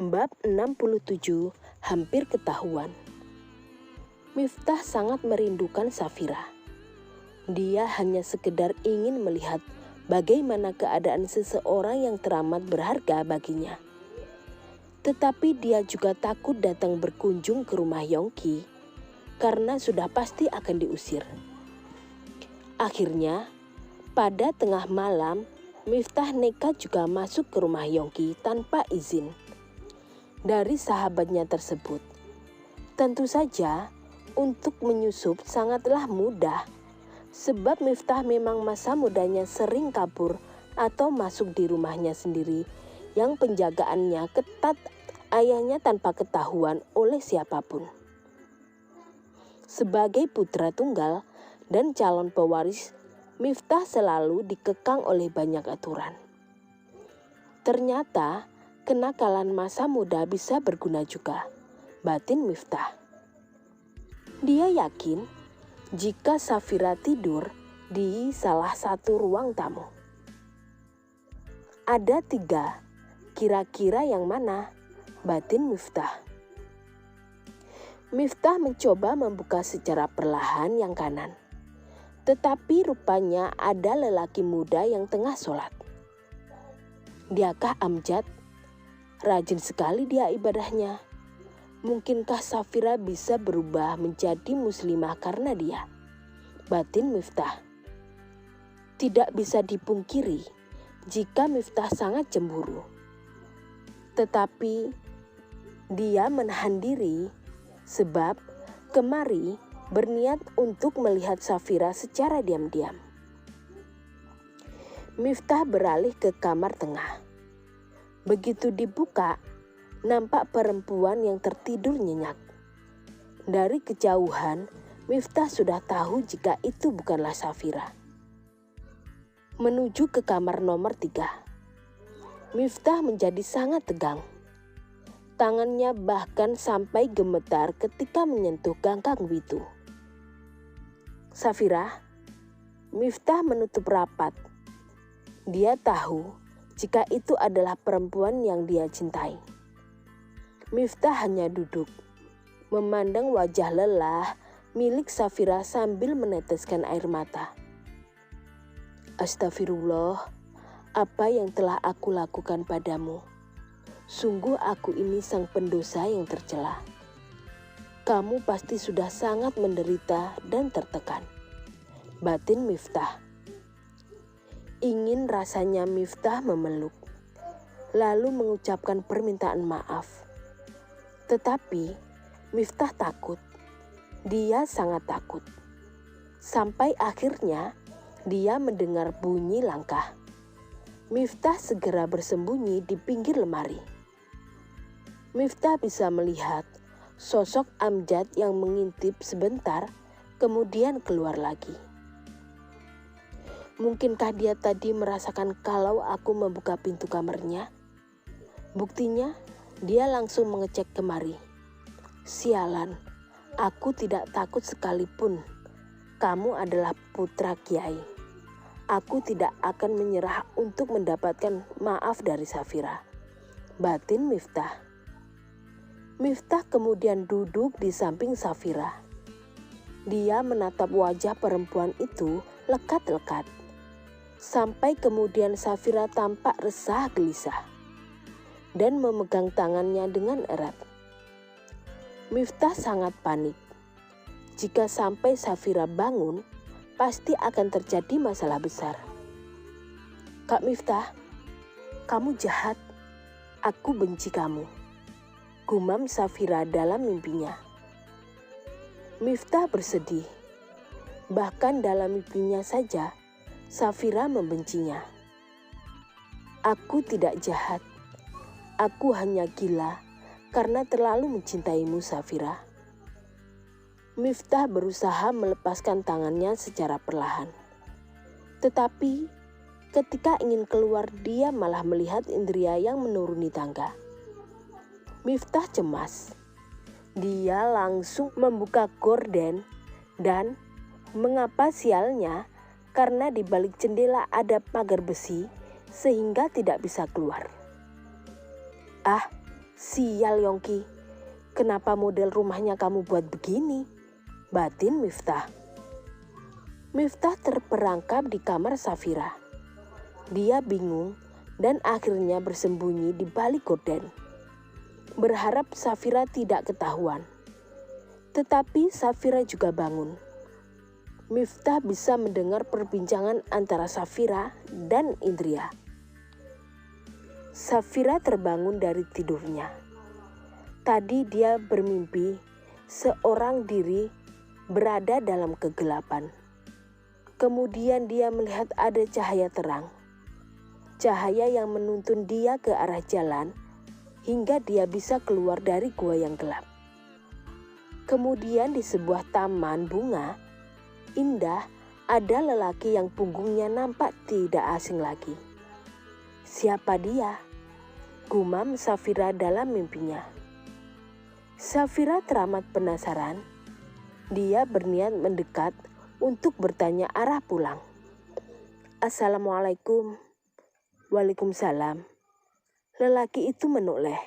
Bab 67 hampir ketahuan. Miftah sangat merindukan Safira. Dia hanya sekedar ingin melihat bagaimana keadaan seseorang yang teramat berharga baginya. Tetapi dia juga takut datang berkunjung ke rumah Yongki karena sudah pasti akan diusir. Akhirnya, pada tengah malam, Miftah nekat juga masuk ke rumah Yongki tanpa izin dari sahabatnya tersebut. Tentu saja, untuk menyusup sangatlah mudah, sebab Miftah memang masa mudanya sering kabur atau masuk di rumahnya sendiri yang penjagaannya ketat ayahnya tanpa ketahuan oleh siapapun. Sebagai putra tunggal dan calon pewaris, Miftah selalu dikekang oleh banyak aturan. Ternyata, kenakalan masa muda bisa berguna juga, batin Miftah. Dia yakin jika Safira tidur di salah satu ruang tamu. Ada 3, kira-kira yang mana, batin Miftah. Miftah mencoba membuka secara perlahan yang kanan. Tetapi rupanya ada lelaki muda yang tengah sholat. Diakah Amjad? Rajin sekali dia ibadahnya. Mungkinkah Safira bisa berubah menjadi muslimah karena dia? Batin Miftah. Tidak bisa dipungkiri jika Miftah sangat cemburu. Tetapi dia menahan diri sebab kemari berniat untuk melihat Safira secara diam-diam. Miftah beralih ke kamar tengah. Begitu dibuka, nampak perempuan yang tertidur nyenyak. Dari kejauhan, Miftah sudah tahu jika itu bukanlah Safira. Menuju ke kamar nomor 3. Miftah menjadi sangat tegang. Tangannya bahkan sampai gemetar ketika menyentuh ganggang Witu. Safira, Miftah menutup rapat. Dia tahu jika itu adalah perempuan yang dia cintai. Miftah hanya duduk, memandang wajah lelah milik Safira sambil meneteskan air mata. Astagfirullah, apa yang telah aku lakukan padamu? Sungguh aku ini sang pendosa yang tercela. Kamu pasti sudah sangat menderita dan tertekan, batin Miftah. Ingin rasanya Miftah memeluk, lalu mengucapkan permintaan maaf. Tetapi Miftah takut. Dia sangat takut. Sampai akhirnya dia mendengar bunyi langkah. Miftah segera bersembunyi di pinggir lemari. Miftah bisa melihat sosok Amjad yang mengintip sebentar, kemudian keluar lagi. Mungkinkah dia tadi merasakan kalau aku membuka pintu kamarnya? Buktinya, dia langsung mengecek kemari. Sialan, aku tidak takut sekalipun. Kamu adalah putra Kiai. Aku tidak akan menyerah untuk mendapatkan maaf dari Safira, batin Miftah. Miftah kemudian duduk di samping Safira. Dia menatap wajah perempuan itu lekat-lekat. Sampai kemudian Safira tampak resah gelisah dan memegang tangannya dengan erat. Miftah sangat panik. Jika sampai Safira bangun, pasti akan terjadi masalah besar. Kak Miftah, kamu jahat. Aku benci kamu, gumam Safira dalam mimpinya. Miftah bersedih. Bahkan dalam mimpinya saja, Safira membencinya. Aku tidak jahat. Aku hanya gila karena terlalu mencintaimu, Safira. Miftah berusaha melepaskan tangannya secara perlahan. Tetapi ketika ingin keluar, dia malah melihat Indria yang menuruni tangga. Miftah cemas. Dia langsung membuka gorden dan mengapa sialnya, karena di balik jendela ada pagar besi sehingga tidak bisa keluar. Ah, "Sial Yongki, kenapa model rumahnya kamu buat begini?" batin Miftah. Miftah terperangkap di kamar Safira. Dia bingung dan akhirnya bersembunyi di balik gorden, berharap Safira tidak ketahuan. Tetapi Safira juga bangun. Miftah bisa mendengar perbincangan antara Safira dan Indria. Safira terbangun dari tidurnya. Tadi dia bermimpi seorang diri berada dalam kegelapan. Kemudian dia melihat ada cahaya terang. Cahaya yang menuntun dia ke arah jalan hingga dia bisa keluar dari gua yang gelap. Kemudian di sebuah taman bunga indah ada lelaki yang punggungnya nampak tidak asing lagi. "Siapa dia?" gumam Safira dalam mimpinya. Safira teramat penasaran. Dia berniat mendekat untuk bertanya arah pulang. "Assalamualaikum." "Waalaikumsalam." Lelaki itu menoleh.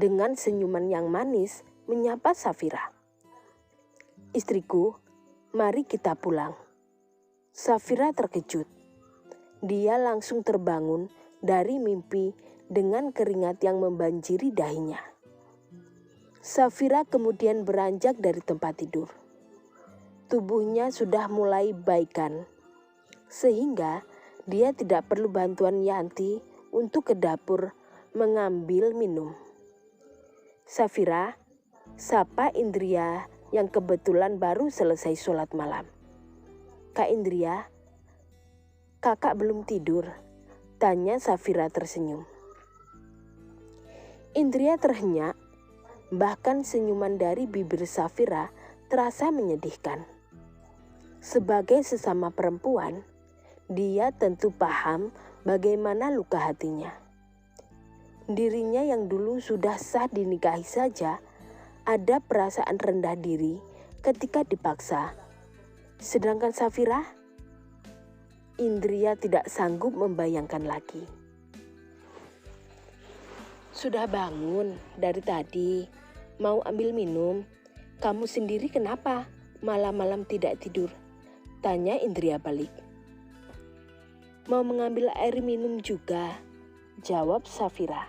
Dengan senyuman yang manis menyapa Safira. "Istriku, mari kita pulang." Safira terkejut. Dia langsung terbangun dari mimpi dengan keringat yang membanjiri dahinya. Safira kemudian beranjak dari tempat tidur. Tubuhnya sudah mulai baikan, sehingga dia tidak perlu bantuan Yanti untuk ke dapur mengambil minum. "Safira," sapa Indria yang kebetulan baru selesai sholat malam. "Kak Indria, kakak belum tidur?" tanya Safira tersenyum. Indria terhenyak. Bahkan senyuman dari bibir Safira terasa menyedihkan. Sebagai sesama perempuan, dia tentu paham bagaimana luka hatinya. Dirinya yang dulu sudah sah dinikahi saja, ada perasaan rendah diri ketika dipaksa. Sedangkan Safira, Indria tidak sanggup membayangkan lagi. "Sudah bangun dari tadi, mau ambil minum. Kamu sendiri kenapa malam-malam tidak tidur?" tanya Indria balik. "Mau mengambil air minum juga," jawab Safira.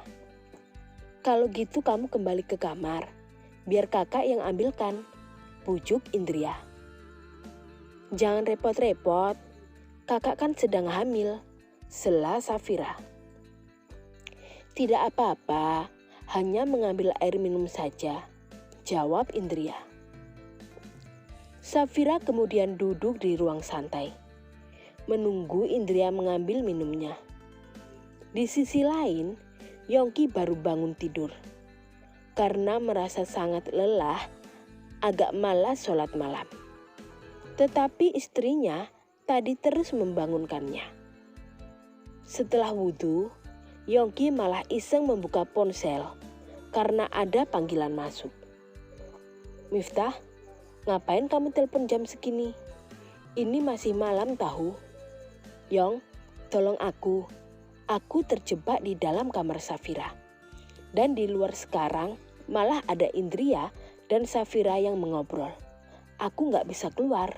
"Kalau gitu kamu kembali ke kamar, biar kakak yang ambilkan," pujuk Indria. "Jangan repot-repot, kakak kan sedang hamil," sela Safira. "Tidak apa-apa, hanya mengambil air minum saja," jawab Indria. Safira kemudian duduk di ruang santai, menunggu Indria mengambil minumnya. Di sisi lain, Yongki baru bangun tidur. Karena merasa sangat lelah, agak malas sholat malam. Tetapi istrinya tadi terus membangunkannya. Setelah wudhu, Yongki malah iseng membuka ponsel karena ada panggilan masuk. "Miftah, ngapain kamu telepon jam segini? Ini masih malam tahu." "Yong, tolong aku. Aku terjebak di dalam kamar Safira. Dan di luar sekarang malah ada Indria dan Safira yang mengobrol. Aku gak bisa keluar."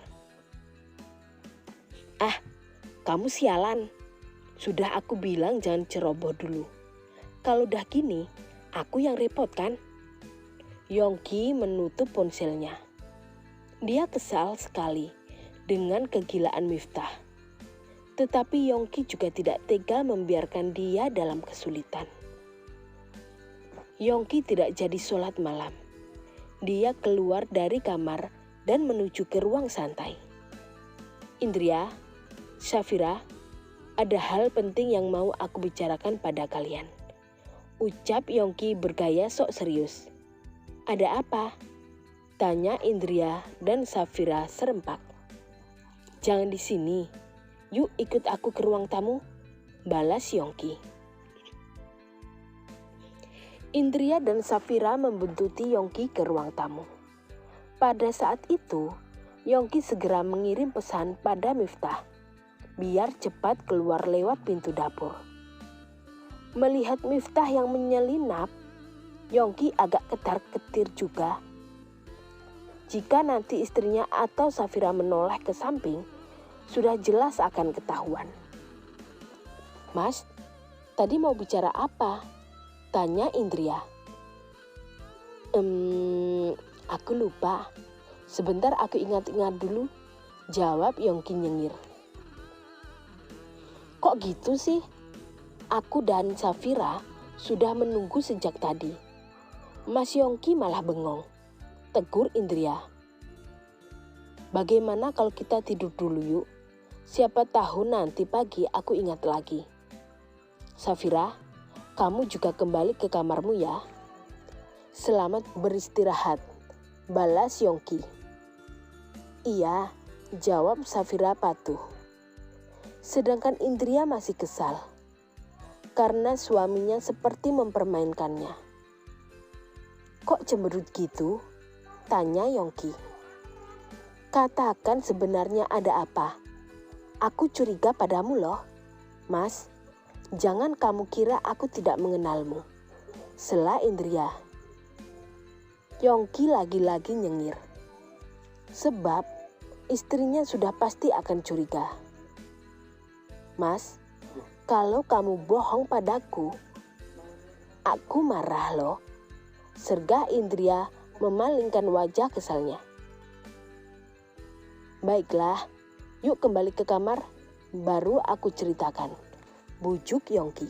"Ah, kamu sialan. Sudah aku bilang jangan ceroboh dulu. Kalau udah gini, aku yang repot kan?" Yongki menutup ponselnya. Dia kesal sekali dengan kegilaan Miftah. Tetapi Yongki juga tidak tega membiarkan dia dalam kesulitan. Yongki tidak jadi sholat malam. Dia keluar dari kamar dan menuju ke ruang santai. "Indria, Safira, ada hal penting yang mau aku bicarakan pada kalian," ucap Yongki bergaya sok serius. "Ada apa?" tanya Indria dan Safira serempak. "Jangan di sini, yuk ikut aku ke ruang tamu," balas Yongki. Indria dan Safira membuntuti Yongki ke ruang tamu. Pada saat itu, Yongki segera mengirim pesan pada Miftah, biar cepat keluar lewat pintu dapur. Melihat Miftah yang menyelinap, Yongki agak ketar-ketir juga. Jika nanti istrinya atau Safira menoleh ke samping, sudah jelas akan ketahuan. "Mas, tadi mau bicara apa?" tanya Indria. Aku lupa. Sebentar aku ingat-ingat dulu," jawab Yongki nyengir. "Kok gitu sih? Aku dan Safira sudah menunggu sejak tadi." Mas Yongki malah bengong. Tegur Indria. "Bagaimana kalau kita tidur dulu yuk? Siapa tahu nanti pagi aku ingat lagi." "Safira, kamu juga kembali ke kamarmu ya." "Selamat beristirahat," balas Yongki. "Iya," jawab Safira patuh. Sedangkan Indria masih kesal karena suaminya seperti mempermainkannya. "Kok cemberut gitu?" tanya Yongki. "Katakan sebenarnya ada apa? Aku curiga padamu loh." "Mas, jangan kamu kira aku tidak mengenalmu," sela Indria. Yongki lagi-lagi nyengir. Sebab istrinya sudah pasti akan curiga. "Mas, kalau kamu bohong padaku, aku marah loh," sergah Indria memalingkan wajah kesalnya. "Baiklah, yuk kembali ke kamar, baru aku ceritakan," bujuk Yongki.